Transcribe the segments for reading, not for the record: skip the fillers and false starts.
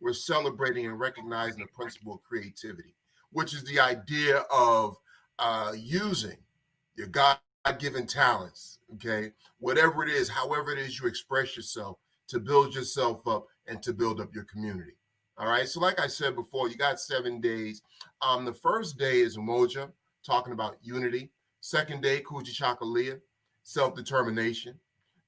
we're celebrating and recognizing the principle of creativity, which is the idea of using your God-given talents, okay, whatever it is, however it is you express yourself, to build yourself up and to build up your community. All right. So, like I said before, you got 7 days. The first day is Umoja, talking about unity. Second day, Kujichagulia, self-determination.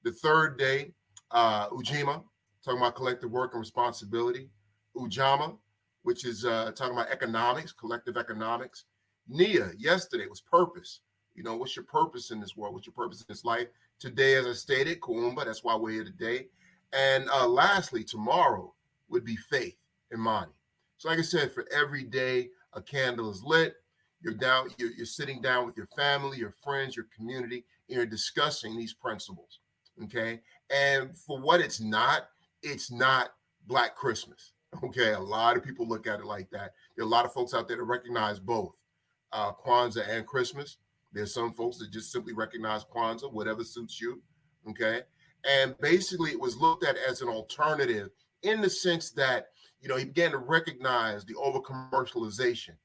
The third day, Ujima, talking about collective work and responsibility. Ujama, which is talking about economics, collective economics. Nia, yesterday was purpose. What's your purpose in this world? What's your purpose in this life? Today, as I stated, Kuumba, that's why we're here today. And lastly, tomorrow would be faith, Imani. So, like I said, for every day a candle is lit, you're sitting down with your family, your friends, your community, and you're discussing these principles. Okay. And for what it's not Black Christmas. Okay. A lot of people look at it like that. There are a lot of folks out there that recognize both Kwanzaa and Christmas. There's some folks that just simply recognize Kwanzaa, whatever suits you. Okay. And basically, it was looked at as an alternative in the sense that, he began to recognize the over commercialization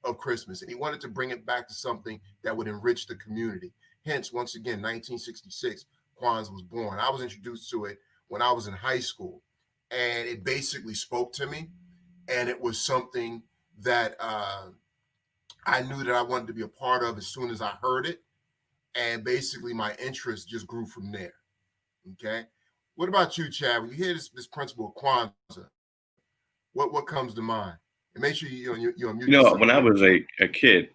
of Christmas, and he wanted to bring it back to something that would enrich the community. Hence, once again, 1966, Kwanzaa was born. I was introduced to it when I was in high school, and it basically spoke to me, and it was something that I knew that I wanted to be a part of as soon as I heard it, and basically my interest just grew from there. Okay. What about you, Chad? When you hear this principle of Kwanzaa, what comes to mind? And make sure you unmute yourself. When I was a kid,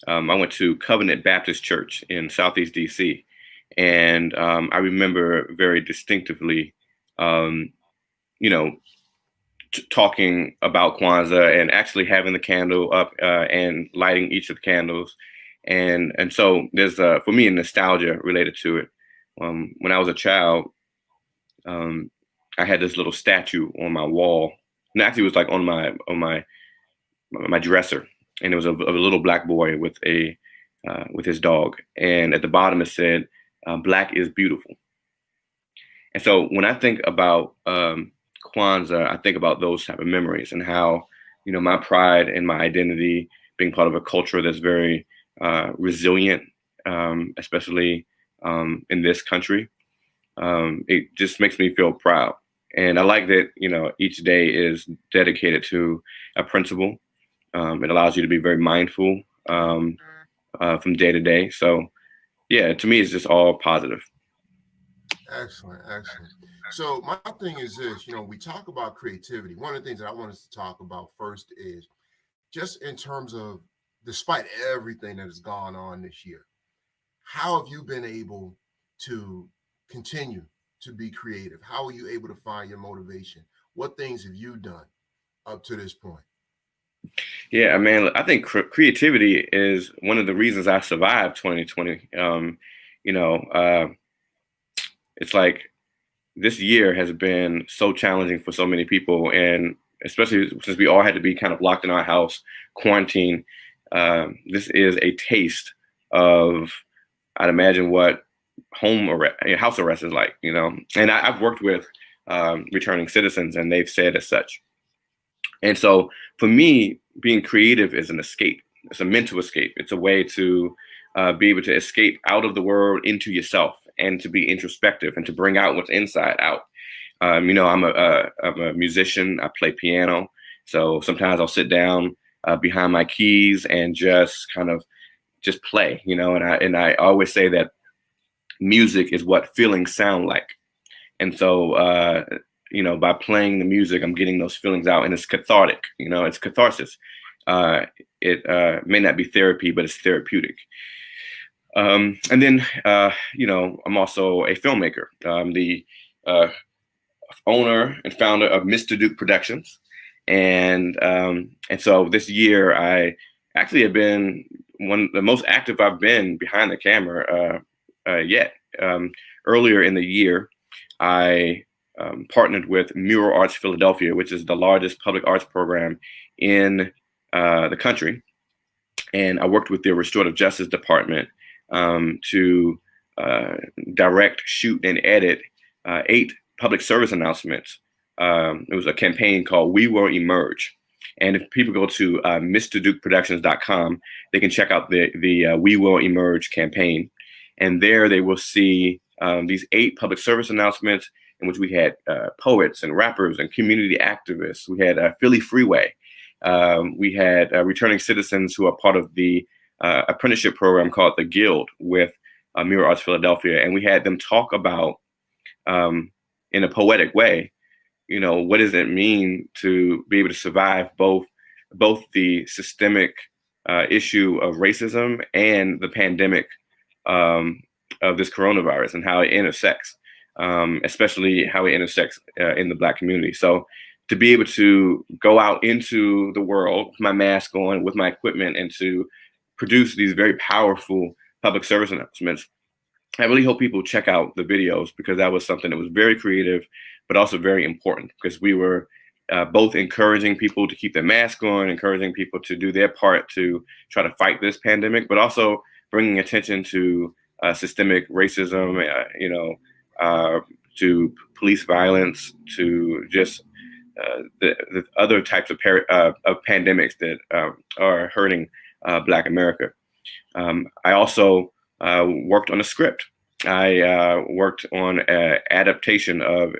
I went to Covenant Baptist Church in Southeast DC, and I remember very distinctively, talking about Kwanzaa and actually having the candle up and lighting each of the candles, and so there's for me a nostalgia related to it. When I was a child, I had this little statue on my wall, and actually it was like on my dresser, and it was a little Black boy with his dog, and at the bottom it said, "Black is beautiful." And so when I think about Kwanzaa, I think about those type of memories and how my pride and my identity being part of a culture that's very resilient, especially in this country. It just makes me feel proud. And I like that, each day is dedicated to a principle. It allows you to be very mindful from day to day. So, yeah, to me, it's just all positive. Excellent. So my thing is this, we talk about creativity. One of the things that I want us to talk about first is just in terms of, despite everything that has gone on this year, how have you been able to continue to be creative? How are you able to find your motivation? What things have you done up to this point? Yeah, man, I think creativity is one of the reasons I survived 2020. It's like this year has been so challenging for so many people, and especially since we all had to be kind of locked in our house, quarantine. This is a taste of, I'd imagine, what house arrest is like, and I've worked with returning citizens, and they've said as such. And so for me, being creative is an escape. It's a mental escape. It's a way to be able to escape out of the world into yourself and to be introspective and to bring out what's inside out. I'm a musician. I play piano. So sometimes I'll sit down behind my keys and just kind of just play, and I always say that music is what feelings sound like. And so, by playing the music, I'm getting those feelings out, and it's cathartic, it's catharsis. It may not be therapy, but it's therapeutic. And then, I'm also a filmmaker. I'm the owner and founder of Mr. Duke Productions. And so this year, I actually have been the most active I've been behind the camera yet. Earlier in the year, I partnered with Mural Arts Philadelphia, which is the largest public arts program in the country. And I worked with their restorative justice department to direct, shoot, and edit 8 public service announcements it was a campaign called We Will Emerge. And if people go to MrDukeProductions.com, they can check out the We Will Emerge campaign. And there they will see these 8 public service announcements in which we had poets and rappers and community activists. We had Philly Freeway. We had returning citizens who are part of the apprenticeship program called The Guild with Mirror Arts Philadelphia. And we had them talk about, in a poetic way, what does it mean to be able to survive both the systemic issue of racism and the pandemic of this coronavirus, and how it intersects, especially how it intersects in the Black community. So to be able to go out into the world with my mask on, with my equipment, and to produce these very powerful public service announcements, I really hope people check out the videos, because that was something that was very creative, but also very important, because we were both encouraging people to keep their mask on, encouraging people to do their part to try to fight this pandemic, but also bringing attention to systemic racism, to police violence, to just the other types of pandemics that are hurting Black America. I also worked on a script. I worked on an adaptation of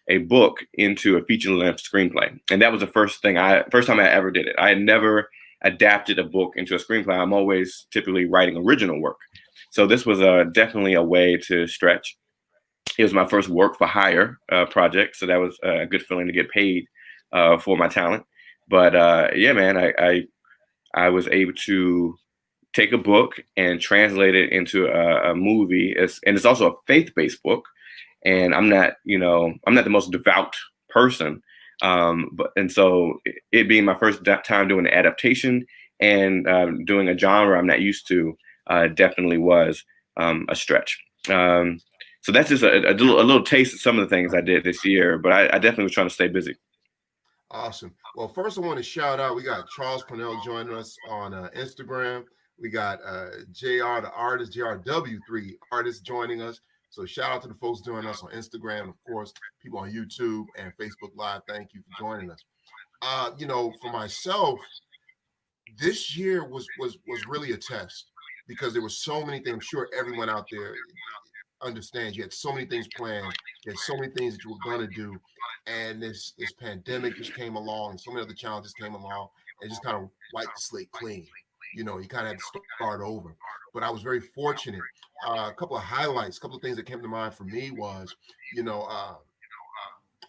a book into a feature-length screenplay, and that was the first time I ever did it. I had never adapted a book into a screenplay. I'm always typically writing original work, so this was definitely a way to stretch. It was my first work for hire project, so that was a good feeling to get paid for my talent. But yeah, man, I was able to take a book and translate it into a movie. And it's also a faith-based book. And I'm not the most devout person. And so it being my first time doing an adaptation and doing a genre I'm not used to definitely was a stretch. So that's just a little taste of some of the things I did this year, but I definitely was trying to stay busy. Awesome. Well, first I want to shout out, we got Charles Cornell joining us on Instagram. We got JR, the artist, JRW3 artist joining us. So shout out to the folks joining us on Instagram, of course, people on YouTube and Facebook Live. Thank you for joining us. For myself, this year was really a test, because there were so many things. I'm sure everyone out there understands you had so many things planned, you had so many things that you were going to do, and this pandemic just came along, and so many other challenges came along, and just kind of wiped the slate clean. You kind of had to start over. But I was very fortunate. A couple of highlights, a couple of things that came to mind for me was, I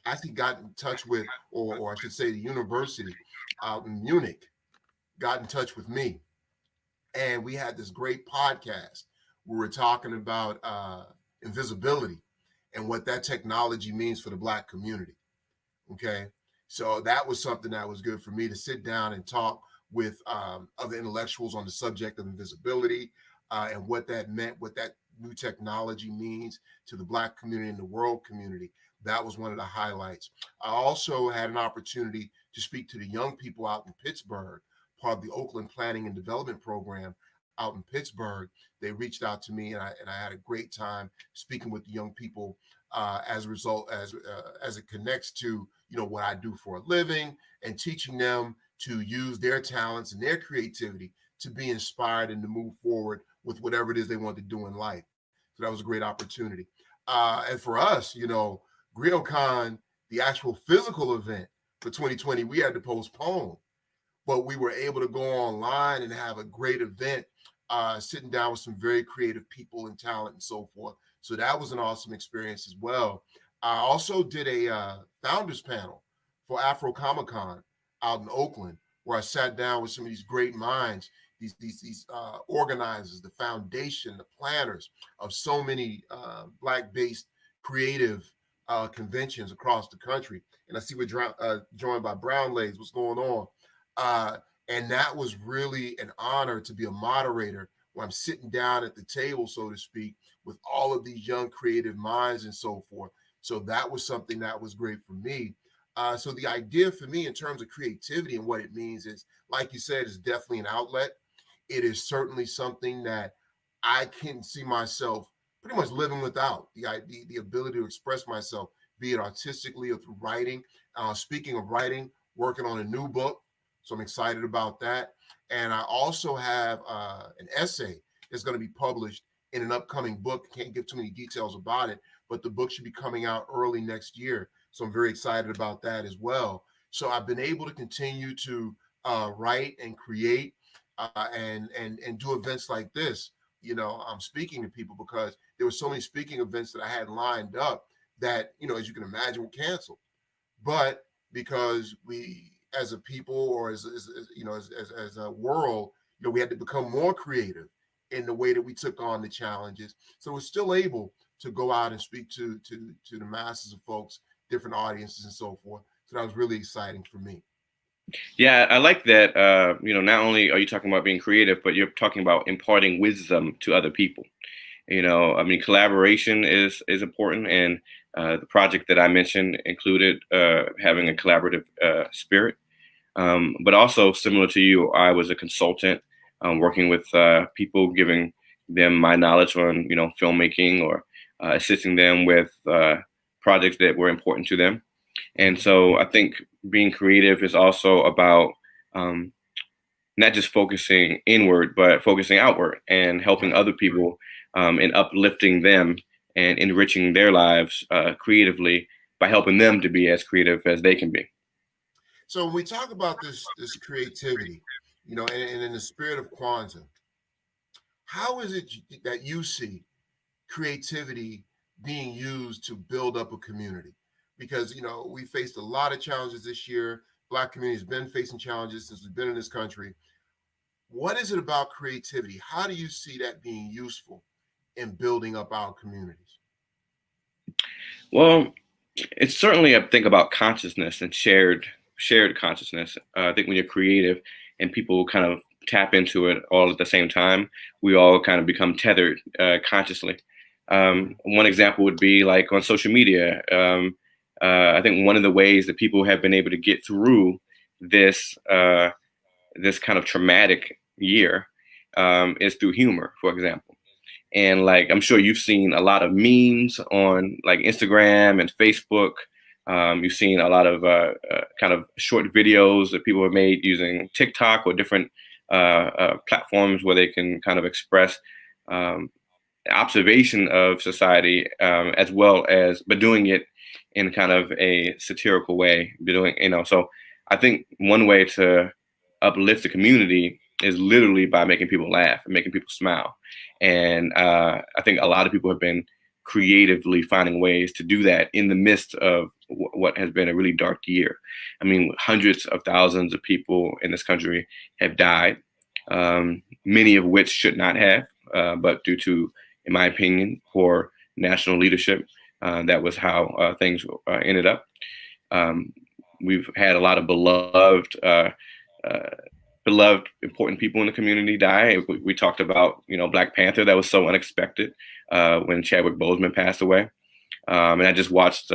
actually got in touch with, or I should say, the university out in Munich got in touch with me, and we had this great podcast. We were talking about invisibility and what that technology means for the Black community. Okay, so that was something that was good for me, to sit down and talk with other intellectuals on the subject of invisibility and what that meant, what that new technology means to the Black community and the world community. That was one of the highlights. I also had an opportunity to speak to the young people out in Pittsburgh, part of the Oakland Planning and Development Program out in Pittsburgh. They reached out to me, and I had a great time speaking with the young people as a result, as it connects to what I do for a living, and teaching them to use their talents and their creativity to be inspired and to move forward with whatever it is they want to do in life. So that was a great opportunity. And for us, GriotCon, the actual physical event for 2020, we had to postpone, but we were able to go online and have a great event, sitting down with some very creative people and talent and so forth. So that was an awesome experience as well. I also did a founders panel for Afro Comic Con out in Oakland, where I sat down with some of these great minds, these organizers, the foundation, the planners of so many Black-based creative conventions across the country. And I see we're joined by Brown Legs. What's going on? And that was really an honor to be a moderator, when I'm sitting down at the table, so to speak, with all of these young creative minds and so forth. So that was something that was great for me. So the idea for me in terms of creativity and what it means is, like you said, is definitely an outlet. It is certainly something that I can see myself pretty much living without, the ability to express myself, be it artistically or through writing. Speaking of writing, working on a new book, so I'm excited about that. And I also have an essay that's going to be published in an upcoming book. Can't give too many details about it, but the book should be coming out early next year. So I'm very excited about that as well. So I've been able to continue to write and create and do events like this. I'm speaking to people because there were so many speaking events that I had lined up that, as you can imagine, were canceled. But because we, as a people, or as a world, we had to become more creative in the way that we took on the challenges. So we're still able to go out and speak to the masses of folks, different audiences, and so forth. So that was really exciting for me. Yeah, I like that. Not only are you talking about being creative, but you're talking about imparting wisdom to other people. I mean, collaboration is important, and the project that I mentioned included having a collaborative spirit. But also, similar to you, I was a consultant working with people, giving them my knowledge on filmmaking, or assisting them with projects that were important to them. And so I think being creative is also about not just focusing inward, but focusing outward and helping other people and uplifting them and enriching their lives creatively by helping them to be as creative as they can be. So when we talk about this creativity, and in the spirit of Kwanzaa, how is it that you see creativity being used to build up a community? Because we faced a lot of challenges this year. Black community has been facing challenges since we've been in this country. What is it about creativity? How do you see that being useful in building up our communities? Well, it's certainly a thing about consciousness and shared consciousness. I think when you're creative and people kind of tap into it all at the same time, we all kind of become tethered consciously. One example would be like on social media. I think one of the ways that people have been able to get through this this kind of traumatic year is through humor, for example. And like, I'm sure you've seen a lot of memes on like Instagram and Facebook. You've seen a lot of kind of short videos that people have made using TikTok or different platforms where they can kind of express observation of society, as well as, but doing it in kind of a satirical way. So I think one way to uplift the community is literally by making people laugh and making people smile. And I think a lot of people have been creatively finding ways to do that in the midst of what has been a really dark year. I mean, hundreds of thousands of people in this country have died, many of which should not have, but due to, in my opinion, poor national leadership, that was how things ended up. We've had a lot of beloved, important people in the community die. We talked about, Black Panther. That was so unexpected when Chadwick Boseman passed away. And I just watched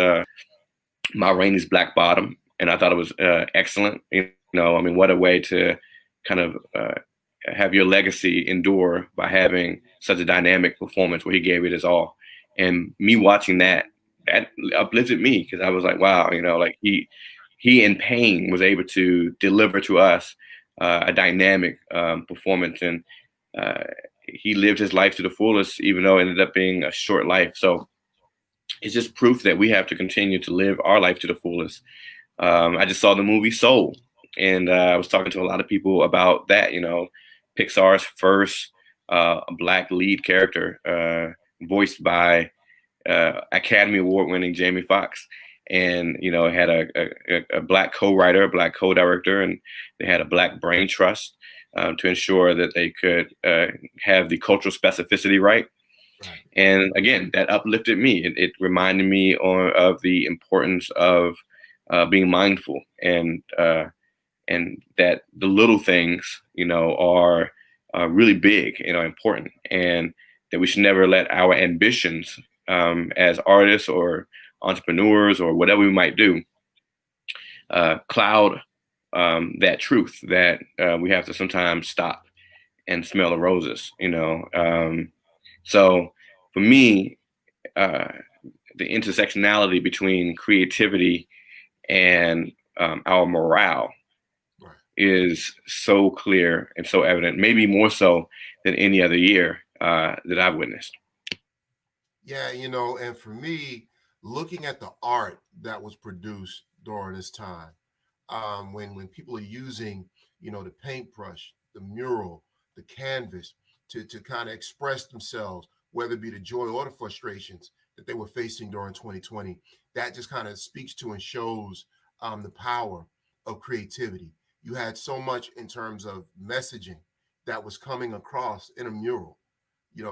Ma Rainey's Black Bottom, and I thought it was excellent. I mean, what a way to kind of have your legacy endure by having such a dynamic performance where he gave it his all. And me watching that uplifted me, because I was like, wow, like he in pain was able to deliver to us a dynamic performance, and he lived his life to the fullest, even though it ended up being a short life. So it's just proof that we have to continue to live our life to the fullest. I just saw the movie Soul, and I was talking to a lot of people about that. Pixar's first Black lead character, voiced by Academy Award-winning Jamie Foxx. And, it had a Black co-writer, a Black co-director, and they had a Black brain trust to ensure that they could have the cultural specificity right. And again, that uplifted me. It reminded me of the importance of being mindful, and that the little things, are really big, important, and that we should never let our ambitions as artists or entrepreneurs or whatever we might do cloud that truth that we have to sometimes stop and smell the roses. So for me, the intersectionality between creativity and our morale Right. is so clear and so evident, maybe more so than any other year that I've witnessed. Yeah, and for me, looking at the art that was produced during this time, when people are using, the paintbrush, the mural, the canvas to kind of express themselves, whether it be the joy or the frustrations that they were facing during 2020, that just kind of speaks to and shows the power of creativity. You had so much in terms of messaging that was coming across in a mural,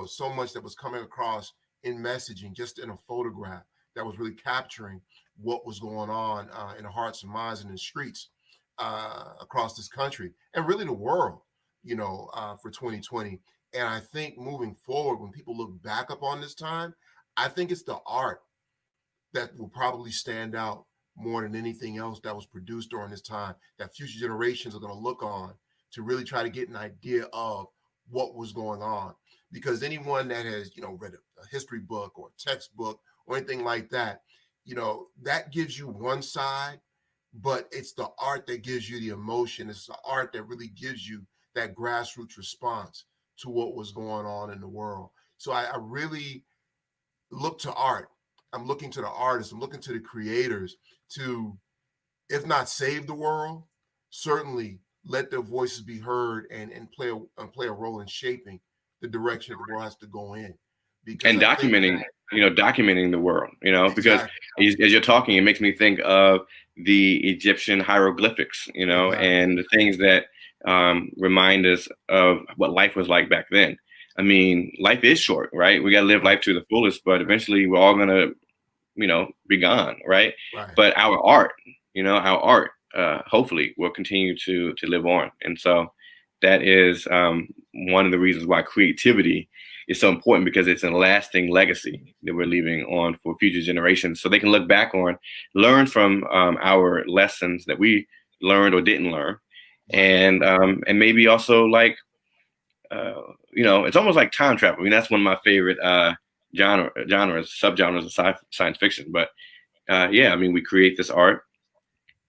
so much that was coming across in messaging, just in a photograph that was really capturing what was going on in the hearts and minds and in the streets across this country and really the world, for 2020. And I think moving forward, when people look back upon this time, I think it's the art that will probably stand out more than anything else that was produced during this time that future generations are going to look on to really try to get an idea of what was going on. Because anyone that has, read a history book or a textbook or anything like that, that gives you one side, but it's the art that gives you the emotion. It's the art that really gives you that grassroots response to what was going on in the world. So I really look to art. I'm looking to the artists. I'm looking to the creators to, if not save the world, certainly let their voices be heard and play a role in shaping the direction the world has to go in. Because And I think documenting the world, because exactly as you're talking, it makes me think of the Egyptian hieroglyphics, exactly and the things that remind us of what life was like back then. I mean, life is short, right? We got to live life to the fullest, but eventually we're all going to, be gone, right? right. But our art, hopefully will continue to live on. And so that is one of the reasons why creativity is so important, because it's a lasting legacy that we're leaving on for future generations, so they can look back on, learn from our lessons that we learned or didn't learn, and maybe also like it's almost like time travel. I mean, that's one of my favorite subgenres of science fiction. But yeah, I mean, we create this art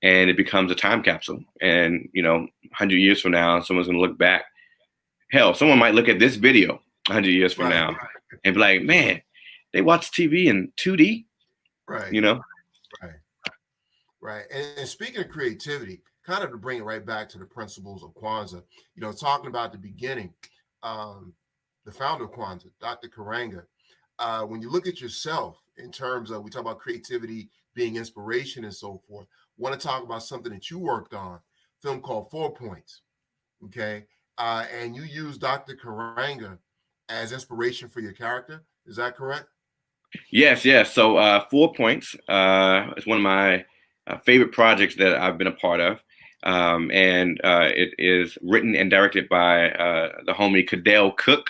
and it becomes a time capsule, and 100 years from now, someone's gonna look back. Hell, someone might look at this video 100 years from now and be like, man, they watch TV in 2D, right, right, right. And speaking of creativity, kind of to bring it right back to the principles of Kwanzaa, talking about the beginning, the founder of Kwanzaa, Dr. Karanga, when you look at yourself in terms of, we talk about creativity being inspiration and so forth, want to talk about something that you worked on, a film called 4 Points, okay? And you use Dr. Karanga as inspiration for your character. Is that correct? Yes. So 4 Points is one of my favorite projects that I've been a part of. And it is written and directed by the homie Cadell Cook.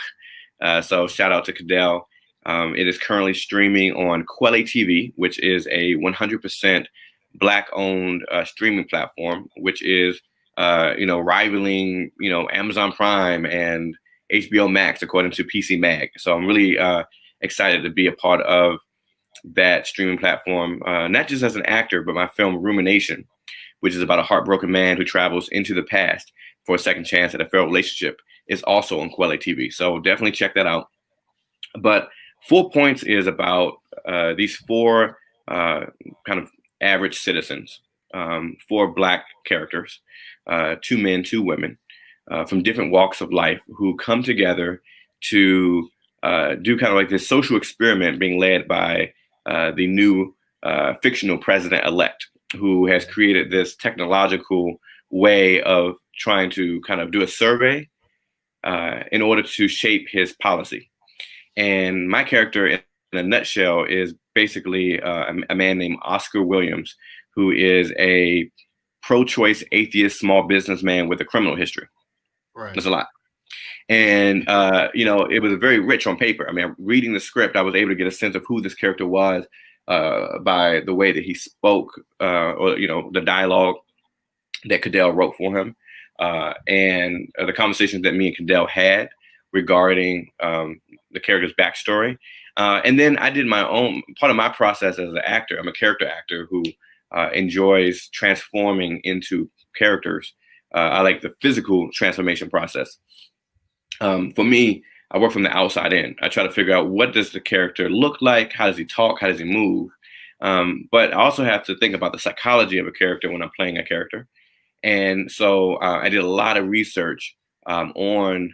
So shout out to Cadell. It is currently streaming on Quelle TV, which is a 100% Black-owned streaming platform, which is rivaling Amazon Prime and HBO Max according to PC Mag. So I'm really excited to be a part of that streaming platform, not just as an actor, but my film Rumination, which is about a heartbroken man who travels into the past for a second chance at a failed relationship, is also on Quelle TV. So definitely check that out. But 4 Points is about these four kind of average citizens, four Black characters, 2 men, 2 women, from different walks of life, who come together to do kind of like this social experiment being led by the new fictional president-elect, who has created this technological way of trying to kind of do a survey in order to shape his policy. And my character, in a nutshell, is basically a man named Oscar Williams, who is a pro-choice atheist small businessman with a criminal history. Right. That's a lot. And, it was very rich on paper. I mean, reading the script, I was able to get a sense of who this character was by the way that he spoke, or, the dialogue that Cadell wrote for him, and the conversations that me and Cadell had regarding the character's backstory. And then I did my own part of my process as an actor. I'm a character actor who enjoys transforming into characters. I like the physical transformation process. For me, I work from the outside in. I try to figure out, what does the character look like? How does he talk? How does he move? But I also have to think about the psychology of a character when I'm playing a character. And so I did a lot of research on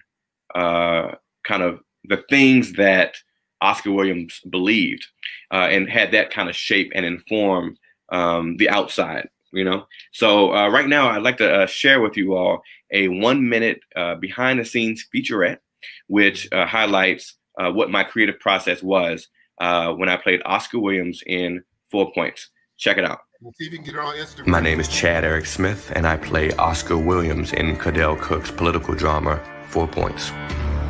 kind of the things that Oscar Williams believed, and had that kind of shape and inform the outside, you know? So right now, I'd like to share with you all a 1 minute behind the scenes featurette, which highlights what my creative process was when I played Oscar Williams in 4 Points. Check it out. Let's see if you can get her on Instagram. My name is Chad Eric Smith, and I play Oscar Williams in Cadell Cook's political drama, 4 Points.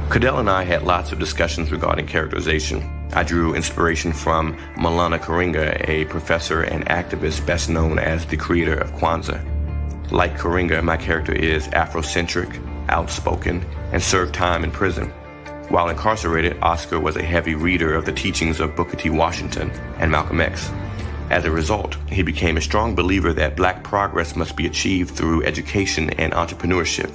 Cadell and I had lots of discussions regarding characterization. I drew inspiration from Maulana Karenga, a professor and activist best known as the creator of Kwanzaa. Like Karenga, my character is Afrocentric, outspoken, and served time in prison. While incarcerated, Oscar was a heavy reader of the teachings of Booker T. Washington and Malcolm X. As a result, he became a strong believer that Black progress must be achieved through education and entrepreneurship.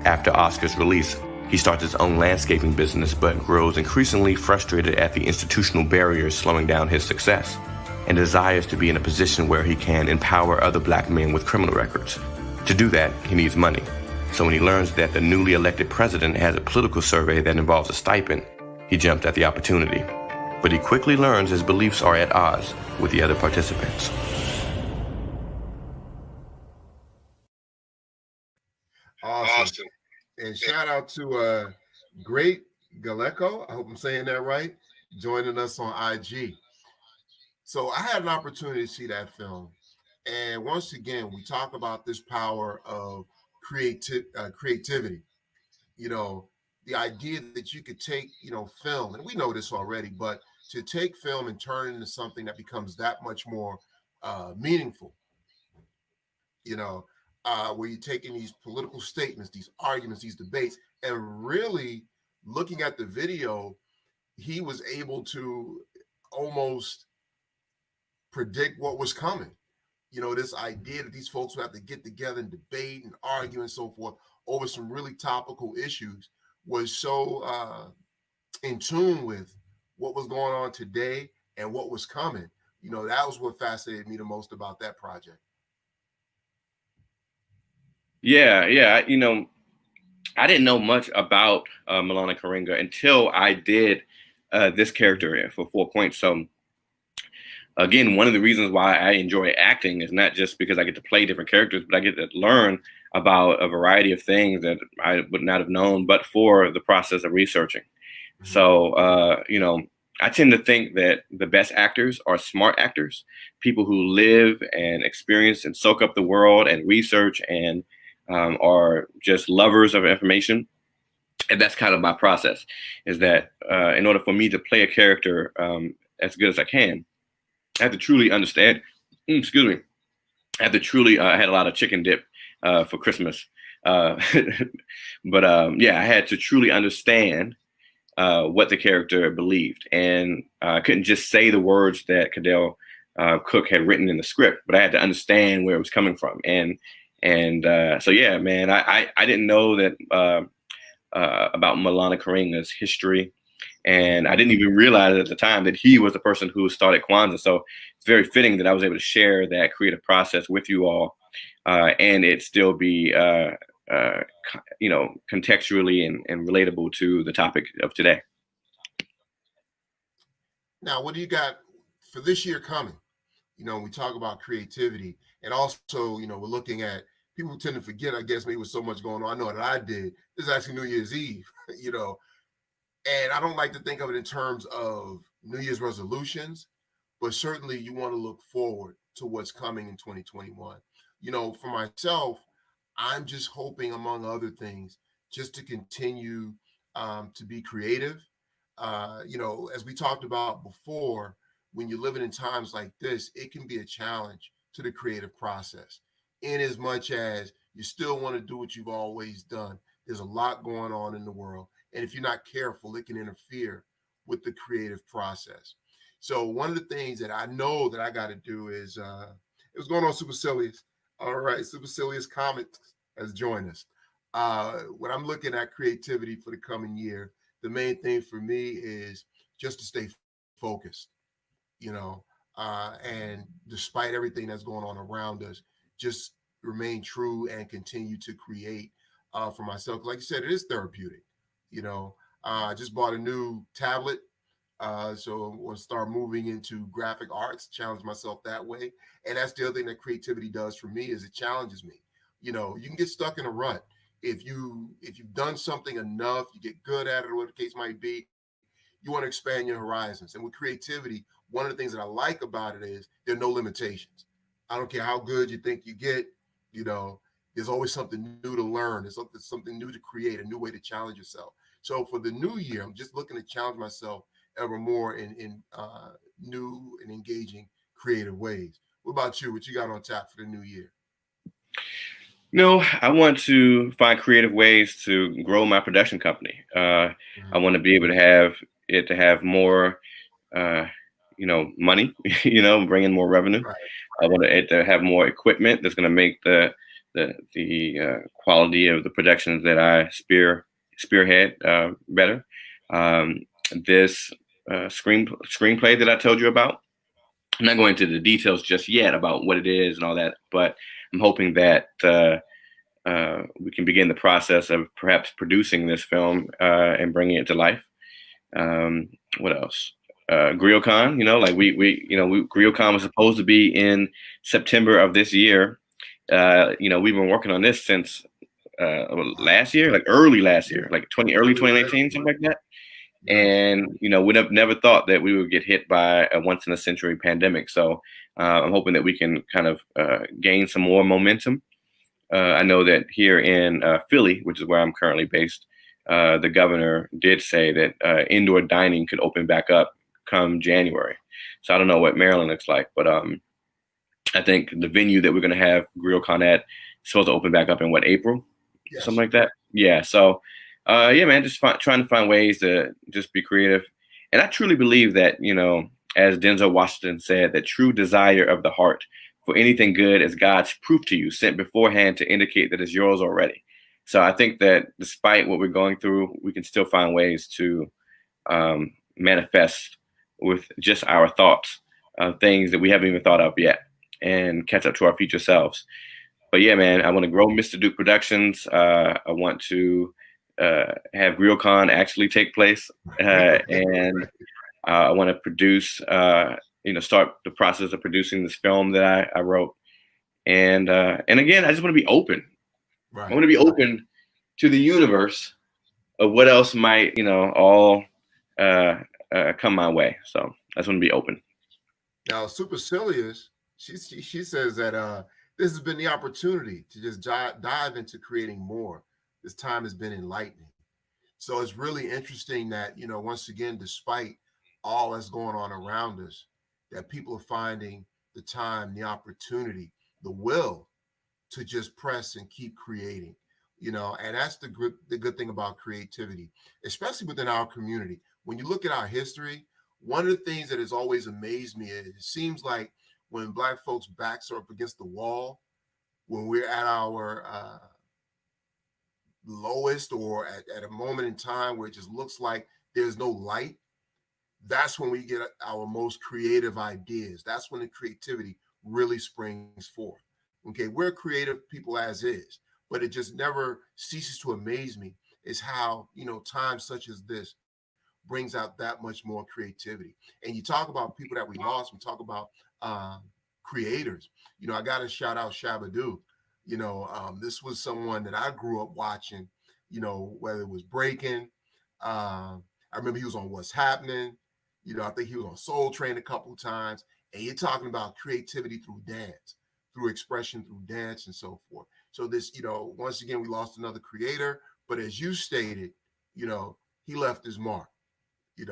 After Oscar's release, he starts his own landscaping business, but grows increasingly frustrated at the institutional barriers slowing down his success, and desires to be in a position where he can empower other Black men with criminal records. To do that, he needs money. So when he learns that the newly elected president has a political survey that involves a stipend, he jumps at the opportunity. But he quickly learns his beliefs are at odds with the other participants. Awesome. And shout out to Great Galeko, I hope I'm saying that right, joining us on IG. So I had an opportunity to see that film. And once again, we talk about this power of creativity. You know, the idea that you could take, film, and we know this already, but to take film and turn it into something that becomes that much more meaningful, where you're taking these political statements, these arguments, these debates, and really looking at the video, he was able to almost predict what was coming. This idea that these folks would have to get together and debate and argue and so forth over some really topical issues was so in tune with what was going on today and what was coming. That was what fascinated me the most about that project. Yeah. I didn't know much about Maulana Karenga until I did this character for 4 Points. So again, one of the reasons why I enjoy acting is not just because I get to play different characters, but I get to learn about a variety of things that I would not have known but for the process of researching. Mm-hmm. So, I tend to think that the best actors are smart actors, people who live and experience and soak up the world and research and are just lovers of information. And that's kind of my process, is that in order for me to play a character as good as I can, I have to truly understand, excuse me, I have to truly, I had a lot of chicken dip for Christmas. But I had to truly understand what the character believed. And I couldn't just say the words that Cadell Cook had written in the script, but I had to understand where it was coming from. And so, yeah, man, I didn't know that about Maulana Karenga's history. And I didn't even realize at the time that he was the person who started Kwanzaa. So it's very fitting that I was able to share that creative process with you all, and it still be, contextually and relatable to the topic of today. Now, what do you got for this year coming? We talk about creativity, and also, we're looking at, people tend to forget, I guess, maybe with so much going on. I know that I did. This is actually New Year's Eve, and I don't like to think of it in terms of New Year's resolutions, but certainly you want to look forward to what's coming in 2021. For myself, I'm just hoping, among other things, just to continue to be creative. As we talked about before, when you're living in times like this, it can be a challenge to the creative process, in as much as you still want to do what you've always done. There's a lot going on in the world. And if you're not careful, it can interfere with the creative process. So one of the things that I know that I got to do is, What's going on, Supercilious? All right, Supercilious Comics has joined us. When I'm looking at creativity for the coming year, the main thing for me is just to stay focused, you know, and despite everything that's going on around us, just remain true and continue to create for myself. Like you said, it is therapeutic. You know, I just bought a new tablet, so I want to start moving into graphic arts, challenge myself that way. And that's the other thing that creativity does for me is it challenges me. You know, you can get stuck in a rut if you've done something enough, you get good at it, or whatever the case might be. You want to expand your horizons. And with creativity, one of the things that I like about it is there are no limitations. I don't care how good you think you get, you know, there's always something new to learn. There's something new to create, a new way to challenge yourself. So for the new year, I'm just looking to challenge myself ever more in new and engaging creative ways. What about you? What you got on tap for the new year? No, I want to find creative ways to grow my production company. I Mhm. want to be able to have it to have more, uh, money, bring in more revenue. Right. I want it to have more equipment that's going to make the quality of the productions that I spearhead better. Um, this screenplay that I told you about. I'm not going into the details just yet about what it is and all that, but I'm hoping that we can begin the process of perhaps producing this film and bringing it to life. What else? Griot, like Griot was supposed to be in September of this year. We've been working on this since last year, like early last Yeah. year, like early Early last 2019, year. something like that. Right. And we'd have never thought that we would get hit by a once in a century pandemic. So I'm hoping that we can kind of gain some more momentum. I know that here in Philly, which is where I'm currently based, the governor did say that indoor dining could open back up come January. So I don't know what Maryland looks like, but I think the venue that we're going to have GrioCon at is supposed to open back up in April, something Yes. like that. Yeah. So, yeah, man, just trying to find ways to just be creative. And I truly believe that, as Denzel Washington said, that true desire of the heart for anything good is God's proof to you, sent beforehand to indicate that it's yours already. So I think that despite what we're going through, we can still find ways to manifest with just our thoughts, things that we haven't even thought of yet, and catch up to our future selves. But yeah, man, I want to grow Mr. Duke Productions. I want to have GrioCon actually take place, and I want to produce, start the process of producing this film that I wrote. And again, I just want to be open. I want Right. to be open to the universe of what else might, all uh, come my way. So I just want to be open. Now, Supercilious, she says that this has been the opportunity to just dive into creating more. This time has been enlightening. So it's really interesting that, once again, despite all that's going on around us, that people are finding the time, the opportunity, the will to just press and keep creating. And that's the good thing about creativity, especially within our community. When you look at our history, one of the things that has always amazed me is it seems like when Black folks' backs are up against the wall, when we're at our lowest, or at a moment in time where it just looks like there's no light, that's when we get our most creative ideas. That's when the creativity really springs forth. Okay, we're creative people as is, but it just never ceases to amaze me is how, times such as this brings out that much more creativity. And you talk about people that we lost, we talk about um, creators. I got to shout out Shabba. This was someone that I grew up watching, whether it was Breaking. I remember he was on What's Happening. I think he was on Soul Train a couple of times. And you're talking about creativity through dance, through expression, through dance, and so forth. So this, once again, we lost another creator. But as you stated, he left his mark. He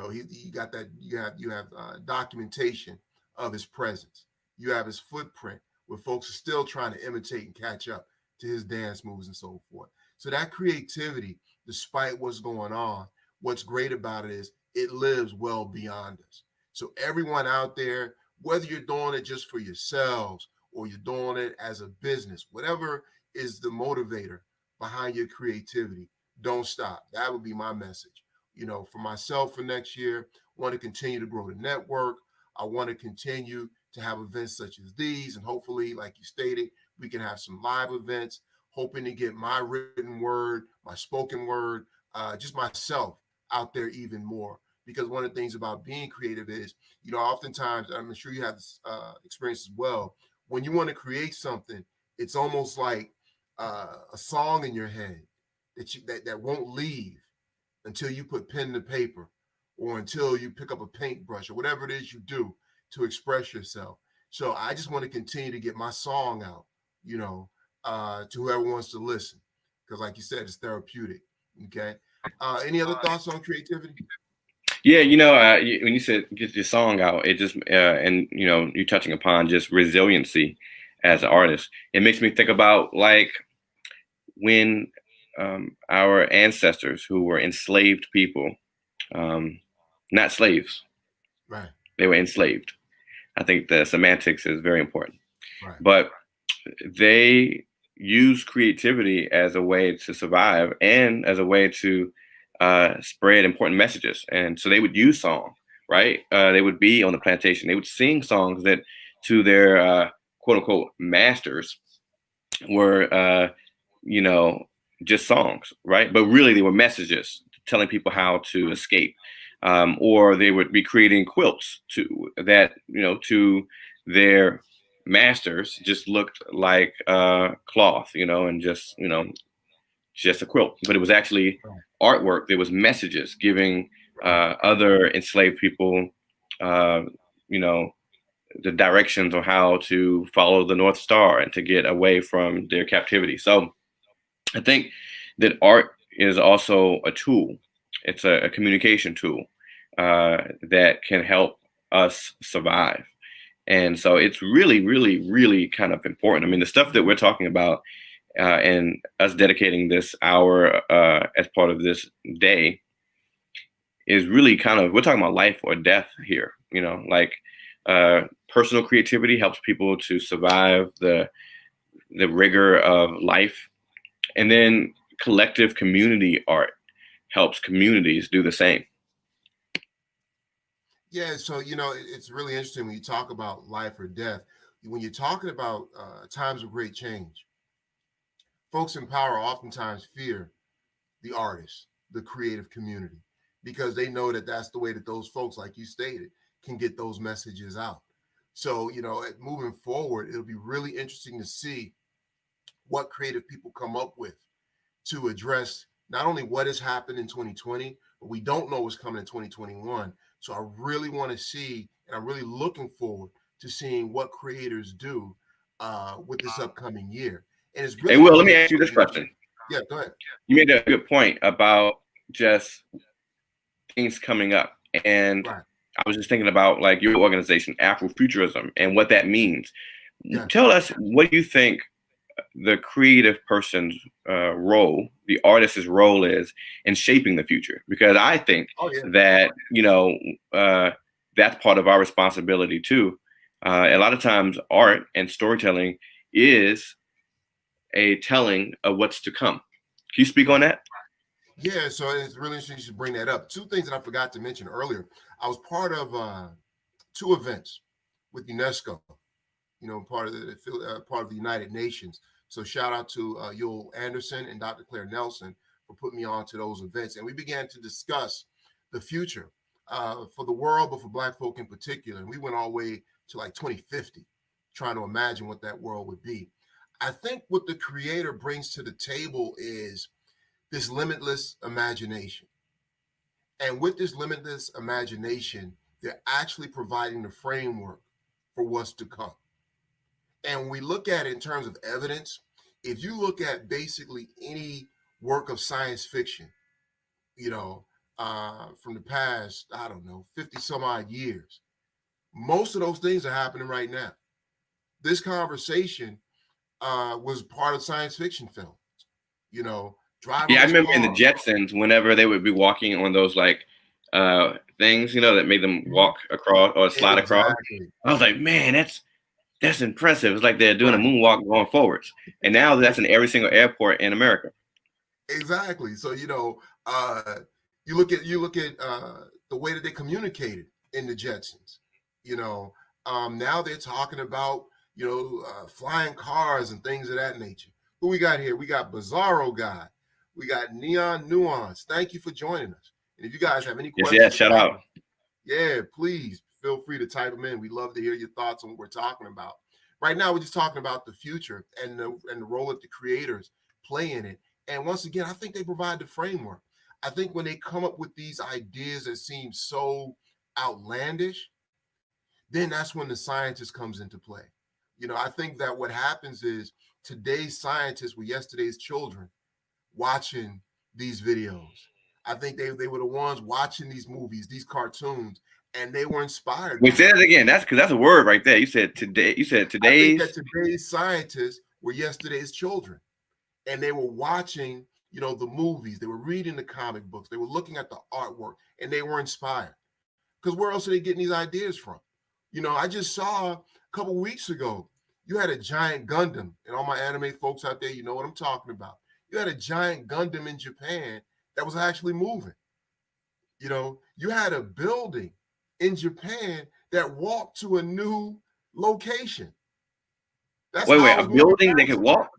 got that. You have documentation of his presence. You have his footprint, where folks are still trying to imitate and catch up to his dance moves and so forth. So that creativity, despite what's going on, what's great about it is it lives well beyond us. So everyone out there, whether you're doing it just for yourselves or you're doing it as a business, whatever is the motivator behind your creativity, don't stop. That would be my message. For myself for next year, I want to continue to grow the network. I want to continue to have events such as these. And hopefully, like you stated, we can have some live events, hoping to get my written word, my spoken word, just myself out there even more. Because one of the things about being creative is, oftentimes, I'm sure you have this experience as well. When you want to create something, it's almost like a song in your head that won't leave until you put pen to paper or until you pick up a paintbrush or whatever it is you do to express yourself. So I just want to continue to get my song out, to whoever wants to listen, because like you said, it's therapeutic. Okay. Any other thoughts on creativity? Yeah, when you said get your song out, it just and you're touching upon just resiliency as an artist. It makes me think about like when our ancestors who were enslaved people, not slaves, Right. they were enslaved. I think the semantics is very important, Right. but they use creativity as a way to survive and as a way to spread important messages. And so they would use song, right? They would be on the plantation. They would sing songs that to their quote unquote masters were, just songs, right? But really they were messages telling people how to escape. Or they would be creating quilts to their masters just looked like cloth, and just a quilt, but it was actually artwork. There was messages giving other enslaved people, the directions on how to follow the North Star and to get away from their captivity. So I think that art is also a tool. It's a communication tool that can help us survive. And so it's really, really, really kind of important. I mean, the stuff that we're talking about and us dedicating this hour as part of this day is really we're talking about life or death here. Like personal creativity helps people to survive the rigor of life. And then collective community art helps communities do the same. Yeah, so it's really interesting when you talk about life or death. When you're talking about times of great change, folks in power oftentimes fear the artist, the creative community, because they know that that's the way that those folks, like you stated, can get those messages out. So, moving forward, it'll be really interesting to see what creative people come up with to address not only what has happened in 2020, but we don't know what's coming in 2021. So I really want to see, and I'm really looking forward to seeing what creators do with this upcoming year. And it's really. Hey, Will, let me ask you this question. Yeah, go ahead. You made a good point about just things coming up. And right. I was just thinking about like your organization, Afrofuturism, and what that means. Yeah. Tell us, what do you think the creative person's role, the artist's role is in shaping the future? Because I think that, that's part of our responsibility too. A lot of times art and storytelling is a telling of what's to come. Can you speak on that? Yeah, so it's really interesting you should bring that up. Two things that I forgot to mention earlier. I was part of 2 events with UNESCO, part of the United Nations. So shout out to Yul Anderson and Dr. Claire Nelson for putting me on to those events. And we began to discuss the future for the world, but for Black folk in particular. And we went all the way to like 2050, trying to imagine what that world would be. I think what the creator brings to the table is this limitless imagination. And with this limitless imagination, they're actually providing the framework for what's to come. And we look at it in terms of evidence. If you look at basically any work of science fiction, from the past, I don't know, 50 some odd years, most of those things are happening right now. This conversation was part of science fiction films, driving. Yeah, I remember in the Jetsons, whenever they would be walking on those like things, that made them walk across or slide across. I was like, man, That's impressive. It's like they're doing a moonwalk going forwards. And now that's in every single airport in America. Exactly. So, you know, you look at the way that they communicated in the Jetsons. You know, now they're talking about, you know, flying cars and things of that nature. Who we got here? We got Bizarro Guy. We got Neon Nuance. Thank you for joining us. And if you guys have any questions, yeah, shout out. Yeah, please feel free to type them in. We'd love to hear your thoughts on what we're talking about. Right now, we're just talking about the future and the role that the creators play in it. And once again, I think they provide the framework. I think when they come up with these ideas that seem so outlandish, then that's when the scientist comes into play. You know, I think that what happens is today's scientists were yesterday's children watching these videos. I think they were the ones watching these movies, these cartoons, and they were inspired. We said it again. That's because that's a word right there. You said today. You said today's. I think that today's scientists were yesterday's children, and they were watching, you know, the movies. They were reading the comic books. They were looking at the artwork, and they were inspired. Because where else are they getting these ideas from? You know, I just saw a couple weeks ago, you had a giant Gundam, and all my anime folks out there, you know what I'm talking about. You had a giant Gundam in Japan that was actually moving. You know, you had a building in Japan that walked to a new location. That's wait, a building they could walk?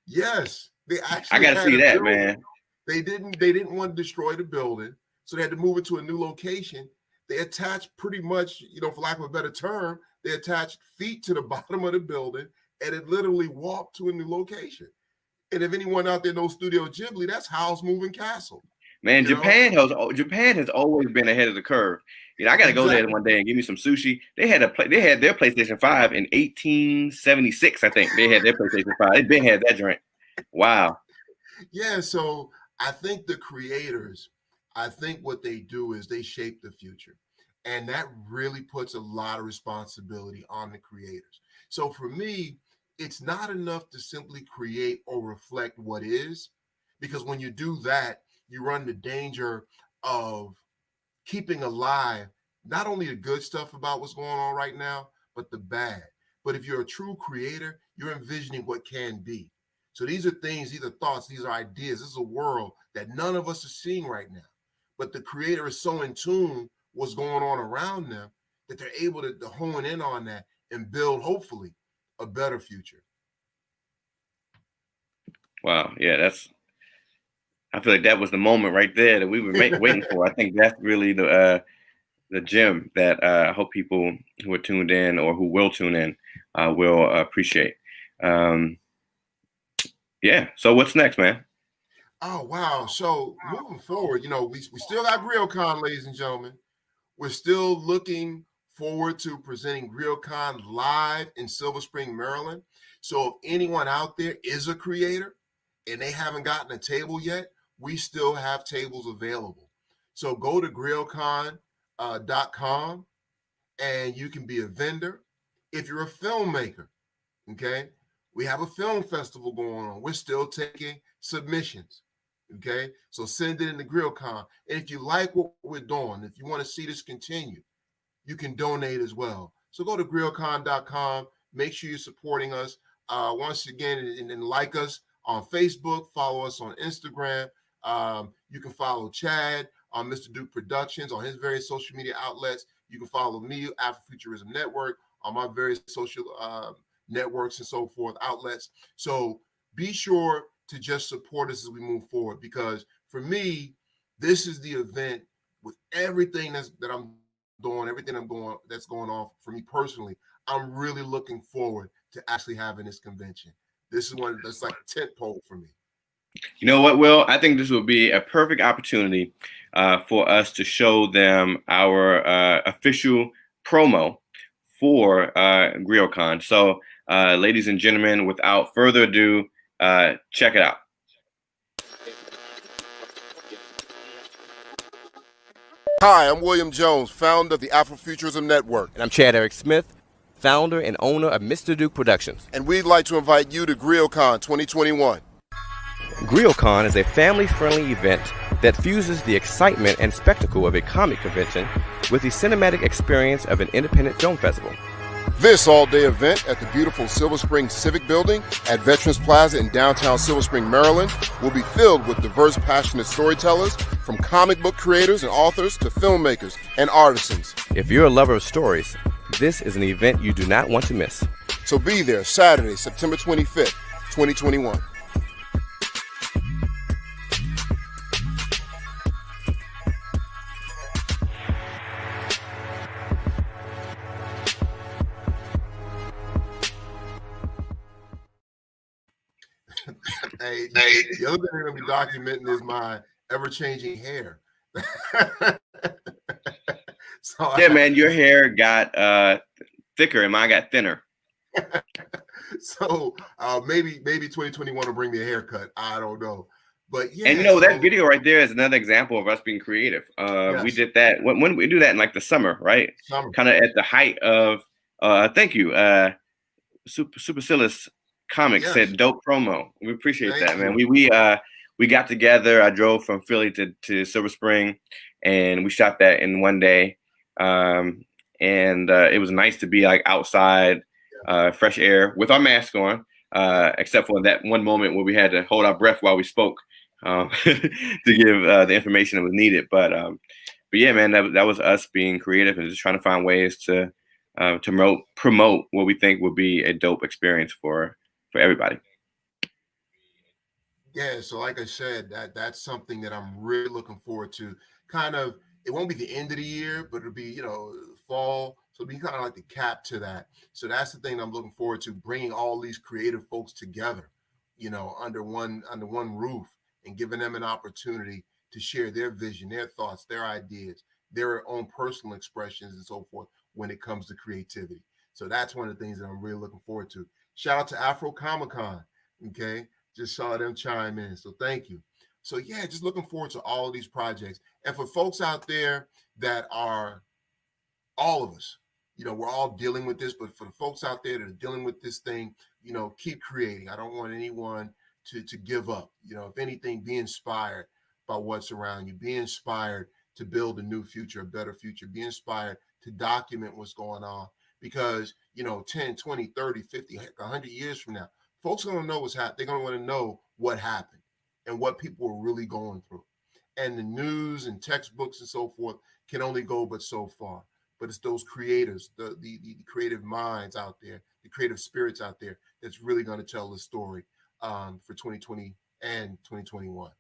Yes. They actually I gotta see that, building. Man. They didn't want to destroy the building, so they had to move it to a new location. They attached pretty much, you know, for lack of a better term, they attached feet to the bottom of the building, and it literally walked to a new location. And if anyone out there knows Studio Ghibli, that's Howl's Moving Castle. Man, Japan has always been ahead of the curve. You know, I got to go there one day and give me some sushi. They had their PlayStation 5 in 1876, I think. They had their PlayStation 5. They been had that joint. Wow. Yeah, so I think the creators, I think what they do is they shape the future. And that really puts a lot of responsibility on the creators. So for me, it's not enough to simply create or reflect what is, because when you do that, you run the danger of keeping alive not only the good stuff about what's going on right now, but the bad. But if you're a true creator, you're envisioning what can be. So these are things, these are thoughts, these are ideas. This is a world that none of us are seeing right now. But the creator is so in tune what's going on around them that they're able to hone in on that and build, hopefully, a better future. Wow. Yeah, I feel like that was the moment right there that we were waiting for. I think that's really the gem that I hope people who are tuned in or who will tune in will appreciate. Yeah. So what's next, man? Oh, wow. So moving forward, you know, we still got GriotCon, ladies and gentlemen. We're still looking forward to presenting GriotCon live in Silver Spring, Maryland. So if anyone out there is a creator and they haven't gotten a table yet, we still have tables available. So go to griotcon.com and you can be a vendor. If you're a filmmaker, okay, we have a film festival going on. We're still taking submissions, okay? So send it in to GriotCon. And if you like what we're doing, if you want to see this continue, you can donate as well. So go to griotcon.com. Make sure you're supporting us. Once again, and like us on Facebook, follow us on Instagram. You can follow Chad on Mr. Duke Productions on his various social media outlets. You can follow me, Afrofuturism Network, on my various social networks and so forth, outlets. So be sure to just support us as we move forward, because for me, this is the event with everything that I'm doing, that's going on for me personally. I'm really looking forward to actually having this convention. This is one that's like a tent pole for me. You know what, Will? I think this will be a perfect opportunity for us to show them our official promo for GriotCon. So, ladies and gentlemen, without further ado, check it out. Hi, I'm William Jones, founder of the Afrofuturism Network. And I'm Chad Eric Smith, founder and owner of Mr. Duke Productions. And we'd like to invite you to GriotCon 2021. GriotCon is a family-friendly event that fuses the excitement and spectacle of a comic convention with the cinematic experience of an independent film festival. This all-day event at the beautiful Silver Spring Civic Building at Veterans Plaza in downtown Silver Spring, Maryland, will be filled with diverse, passionate storytellers, from comic book creators and authors to filmmakers and artisans. If you're a lover of stories, this is an event you do not want to miss. So be there Saturday, September 25th, 2021. Hey, the other thing I'm going to be documenting is my ever-changing hair. So yeah, man, your hair got thicker and mine got thinner. So maybe 2021 will bring me a haircut. I don't know. But yeah. And that video right there is another example of us being creative. Yes. We did that when we do that in like the summer, right? Summer. Kind of at the height of thank you. Supercilious Comics said dope promo. We appreciate that, man. We got together. I drove from Philly to Silver Spring, and we shot that in one day. And it was nice to be like outside, fresh air with our mask on, except for that one moment where we had to hold our breath while we spoke to give the information that was needed. But yeah, man, that was us being creative and just trying to find ways to promote what we think would be a dope experience for everybody. Yeah, so like I said, that's something that I'm really looking forward to. Kind of, it won't be the end of the year, but it'll be, fall. So it'll be kind of like the cap to that. So that's the thing I'm looking forward to, bringing all these creative folks together, under one roof, and giving them an opportunity to share their vision, their thoughts, their ideas, their own personal expressions and so forth when it comes to creativity. So that's one of the things that I'm really looking forward to. Shout out to Afro Comic Con. Okay. Just saw them chime in. So thank you. So yeah, just looking forward to all of these projects. And for folks out there that are, all of us, we're all dealing with this, but for the folks out there that are dealing with this thing, keep creating. I don't want anyone to give up. If anything, be inspired by what's around you. Be inspired to build a new future, a better future. Be inspired to document what's going on. Because, 10, 20, 30, 50, 100 years from now, folks are going to know what's happening. They're going to want to know what happened and what people are really going through. And the news and textbooks and so forth can only go but so far. But it's those creators, the creative minds out there, the creative spirits out there that's really going to tell the story for 2020 and 2021.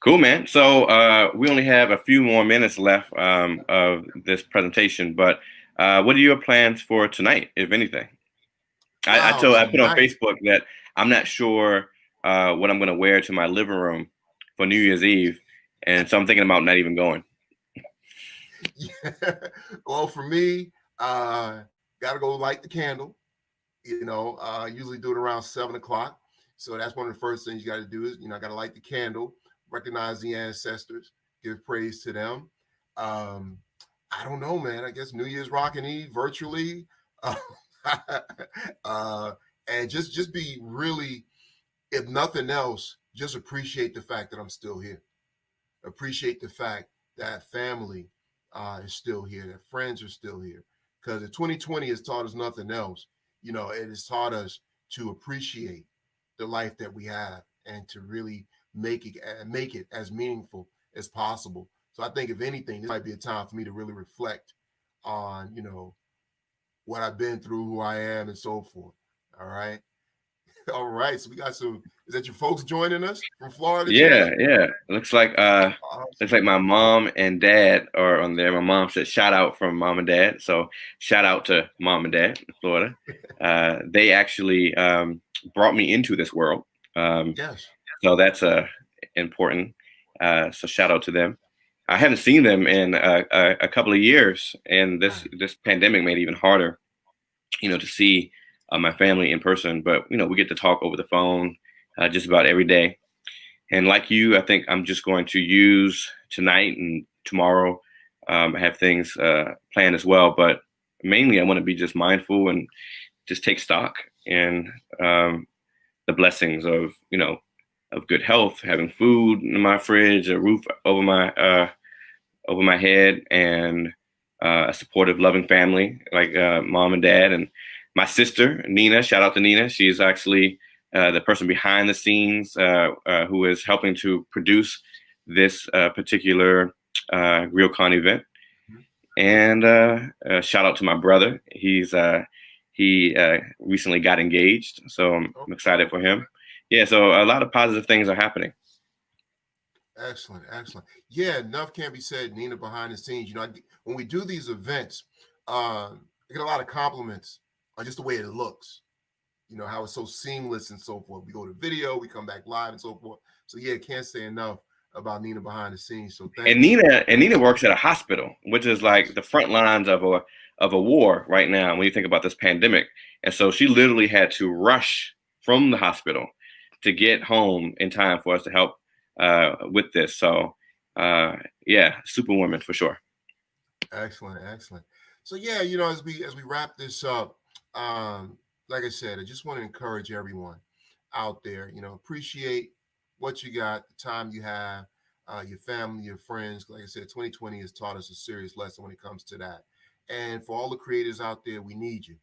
Cool, man. So we only have a few more minutes left of this presentation, but what are your plans for tonight, if anything? I put on Facebook that I'm not sure what I'm going to wear to my living room for New Year's Eve, and so I'm thinking about not even going. Yeah. Well, for me, got to go light the candle. Usually do it around 7:00. So that's one of the first things you got to do is, got to light the candle. Recognize the ancestors, give praise to them. I don't know, man. I guess New Year's Rockin' Eve virtually, and just be really, if nothing else, just appreciate the fact that I'm still here. Appreciate the fact that family is still here, that friends are still here. Because 2020 has taught us nothing else. It has taught us to appreciate the life that we have and to really make it as meaningful as possible. So I think if anything, this might be a time for me to really reflect on, what I've been through, who I am, and so forth. All right. All right. So we got some, is that your folks joining us from Florida? Yeah. It looks like my mom and dad are on there. My mom said shout out from mom and dad. So shout out to mom and dad in Florida. They actually brought me into this world. Yes. So that's important. So shout out to them. I haven't seen them in a couple of years, and this pandemic made it even harder, to see my family in person. But we get to talk over the phone just about every day. And like you, I think I'm just going to use tonight and tomorrow. I have things planned as well, but mainly I want to be just mindful and just take stock in the blessings of of good health, having food in my fridge, a roof over my head, and a supportive, loving family like mom and dad, and my sister Nina. Shout out to Nina. She's actually the person behind the scenes who is helping to produce this particular GriotCon event. And shout out to my brother. He recently got engaged, so I'm excited for him. Yeah, so a lot of positive things are happening. Excellent, excellent. Yeah, enough can't be said. Nina behind the scenes. You know, when we do these events, I get a lot of compliments on just the way it looks. You know, how it's so seamless and so forth. We go to video, we come back live and so forth. So yeah, can't say enough about Nina behind the scenes. So thank you. Nina works at a hospital, which is like the front lines of a war right now when you think about this pandemic. And so she literally had to rush from the hospital to get home in time for us to help with this. So yeah, superwoman for sure. Excellent, excellent. So yeah, you know, as we wrap this up, like I said, I just want to encourage everyone out there, you know, appreciate what you got, the time you have, your family, your friends. Like I said, 2020 has taught us a serious lesson when it comes to that. And for all the creators out there, we need you.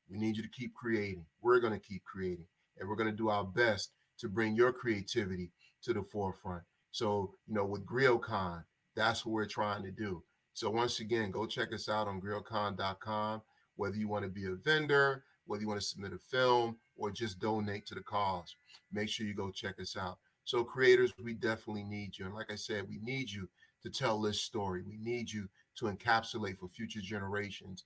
We need you to keep creating. We're going to keep creating, and we're going to do our best to bring your creativity to the forefront. So, you know, with GriotCon, that's what we're trying to do. So once again, go check us out on griotcon.com, whether you want to be a vendor, whether you want to submit a film, or just donate to the cause. Make sure you go check us out. So creators, we definitely need you. And like I said, we need you to tell this story. We need you to encapsulate for future generations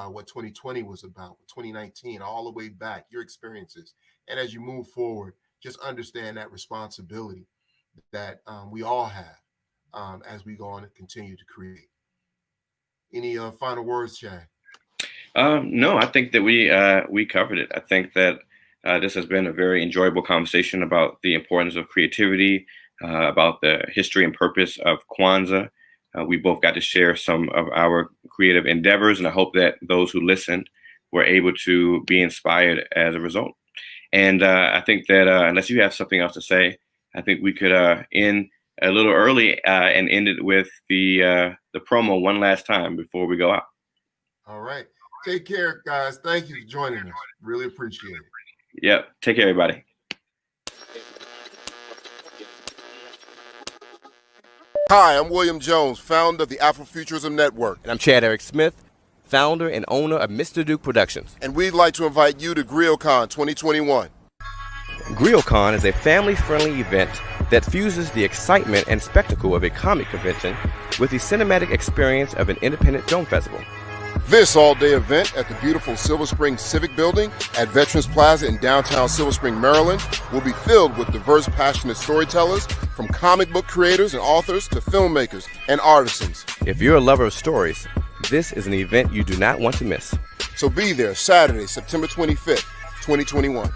what 2020 was about, 2019, all the way back, your experiences. And as you move forward, just understand that responsibility that we all have as we go on and continue to create. Any final words, Chad? No, I think that we covered it. I think that this has been a very enjoyable conversation about the importance of creativity, about the history and purpose of Kwanzaa. We both got to share some of our creative endeavors, and I hope that those who listened were able to be inspired as a result. And I think that unless you have something else to say, I think we could end a little early and end it with the promo one last time before we go out. All right. Take care, guys. Thank you for joining us. Really appreciate it. Yep. Take care, everybody. Hi, I'm William Jones, founder of the Afrofuturism Network. And I'm Chad Eric Smith, founder and owner of Mr. Duke Productions. And we'd like to invite you to GriotCon 2021. GriotCon is a family-friendly event that fuses the excitement and spectacle of a comic convention with the cinematic experience of an independent film festival. This all-day event at the beautiful Silver Spring Civic Building at Veterans Plaza in downtown Silver Spring, Maryland, will be filled with diverse, passionate storytellers, from comic book creators and authors to filmmakers and artisans. If you're a lover of stories, this is an event you do not want to miss. So be there Saturday, September 25th, 2021.